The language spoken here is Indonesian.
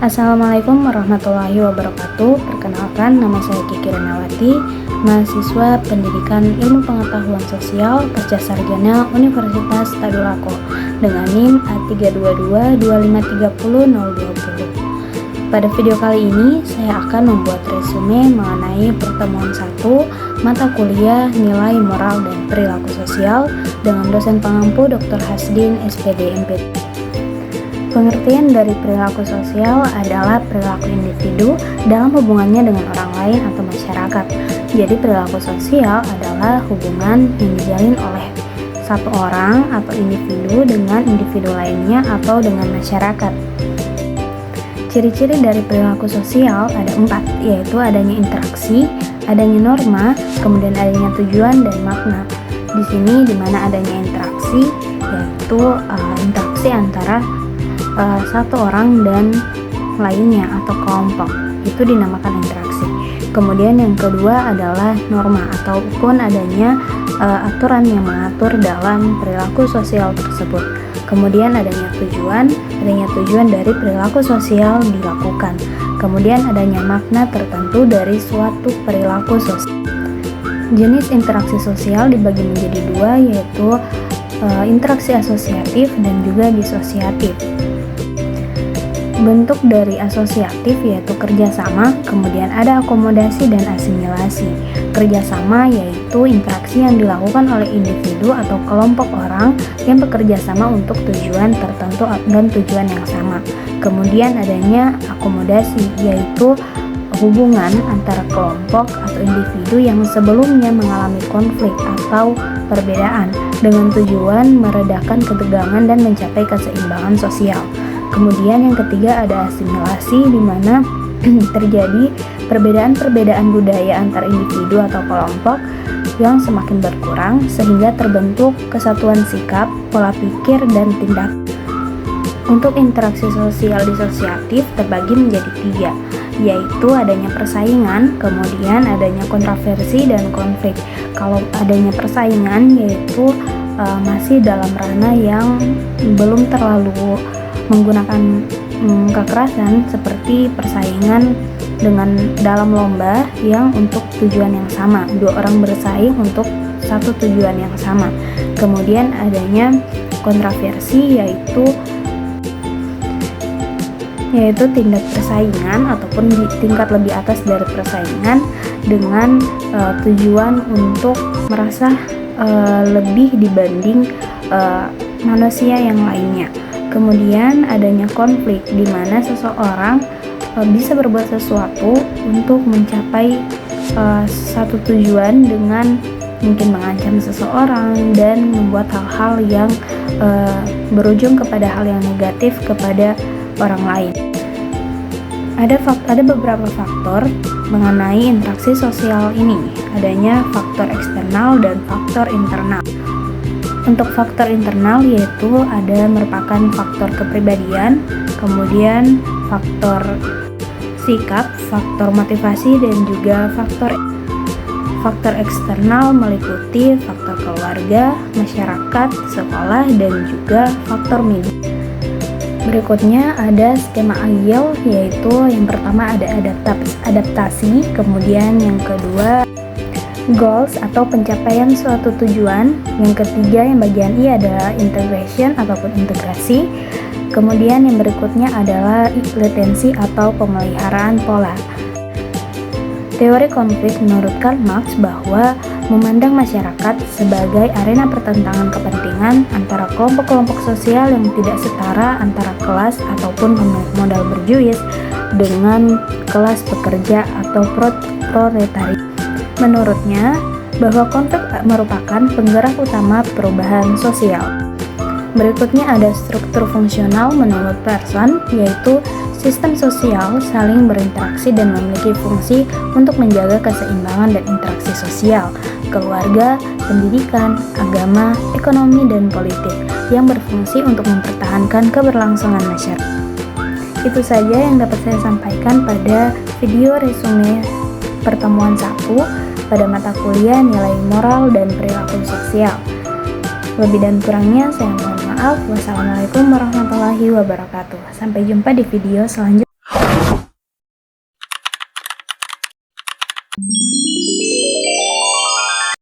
Assalamualaikum warahmatullahi wabarakatuh. Perkenalkan, nama saya Kiki Renawati, mahasiswa Pendidikan Ilmu Pengetahuan Sosial Kerja Sarjana Universitas Tadulako dengan NIM A3222530.020. Pada video kali ini, saya akan membuat resume mengenai pertemuan 1 mata kuliah Nilai Moral dan Perilaku Sosial dengan dosen pengampu Dr. Hasdin, SPD, MPT. Pengertian dari perilaku sosial adalah perilaku individu dalam hubungannya dengan orang lain atau masyarakat. Jadi perilaku sosial adalah hubungan yang dijalin oleh satu orang atau individu dengan individu lainnya atau dengan masyarakat. Ciri-ciri dari perilaku sosial ada 4, yaitu adanya interaksi, adanya norma, kemudian adanya tujuan dan makna. Di sini dimana adanya interaksi, yaitu interaksi antara satu orang dan lainnya atau kelompok, itu dinamakan interaksi. Kemudian yang kedua adalah norma ataupun adanya aturan yang mengatur dalam perilaku sosial tersebut. Kemudian adanya tujuan dari perilaku sosial dilakukan. Kemudian adanya makna tertentu dari suatu perilaku sosial. Jenis interaksi sosial dibagi menjadi 2, yaitu interaksi asosiatif dan juga disosiatif. Bentuk dari asosiatif yaitu kerjasama, kemudian ada akomodasi dan asimilasi. Kerjasama yaitu interaksi yang dilakukan oleh individu atau kelompok orang yang bekerja sama untuk tujuan tertentu dan tujuan yang sama. Kemudian adanya akomodasi yaitu hubungan antara kelompok atau individu yang sebelumnya mengalami konflik atau perbedaan dengan tujuan meredakan ketegangan dan mencapai keseimbangan sosial. Kemudian yang ketiga ada asimilasi, di mana terjadi perbedaan-perbedaan budaya antar individu atau kelompok yang semakin berkurang sehingga terbentuk kesatuan sikap, pola pikir, dan tindak. Untuk interaksi sosial disosiatif terbagi menjadi 3, yaitu adanya persaingan, kemudian adanya kontroversi dan konflik. Kalau adanya persaingan yaitu masih dalam ranah yang belum terlalu menggunakan kekerasan, seperti persaingan dengan dalam lomba yang untuk tujuan yang sama, 2 orang bersaing untuk satu tujuan yang sama. Kemudian adanya kontroversi yaitu tindak persaingan ataupun di tingkat lebih atas dari persaingan dengan tujuan untuk merasa lebih dibanding manusia yang lainnya. Kemudian adanya konflik, di mana seseorang bisa berbuat sesuatu untuk mencapai satu tujuan dengan mungkin mengancam seseorang dan membuat hal-hal yang berujung kepada hal yang negatif kepada orang lain. Ada beberapa faktor mengenai interaksi sosial ini. Adanya faktor eksternal dan faktor internal. Untuk faktor internal yaitu merupakan faktor kepribadian, kemudian faktor sikap, faktor motivasi, dan juga faktor eksternal meliputi faktor keluarga, masyarakat, sekolah, dan juga faktor media. Berikutnya ada skema Aiel, yaitu yang pertama ada adaptasi, kemudian yang kedua goals atau pencapaian suatu tujuan, yang ketiga yang bagian I adalah integration ataupun integrasi, kemudian yang berikutnya adalah latensi atau pemeliharaan pola. Teori konflik menurut Karl Marx bahwa memandang masyarakat sebagai arena pertentangan kepentingan antara kelompok-kelompok sosial yang tidak setara antara kelas ataupun modal berjuis dengan kelas pekerja atau proletariat. Menurutnya, bahwa konflik merupakan penggerak utama perubahan sosial. Berikutnya ada struktur fungsional menurut Pearson, yaitu sistem sosial saling berinteraksi dan memiliki fungsi untuk menjaga keseimbangan dan interaksi sosial, keluarga, pendidikan, agama, ekonomi, dan politik yang berfungsi untuk mempertahankan keberlangsungan masyarakat. Itu saja yang dapat saya sampaikan pada video resume pertemuan 1 pada mata kuliah Nilai Moral dan Perilaku Sosial. Lebih dan kurangnya saya mohon maaf. Wassalamualaikum warahmatullahi wabarakatuh. Sampai jumpa di video selanjutnya.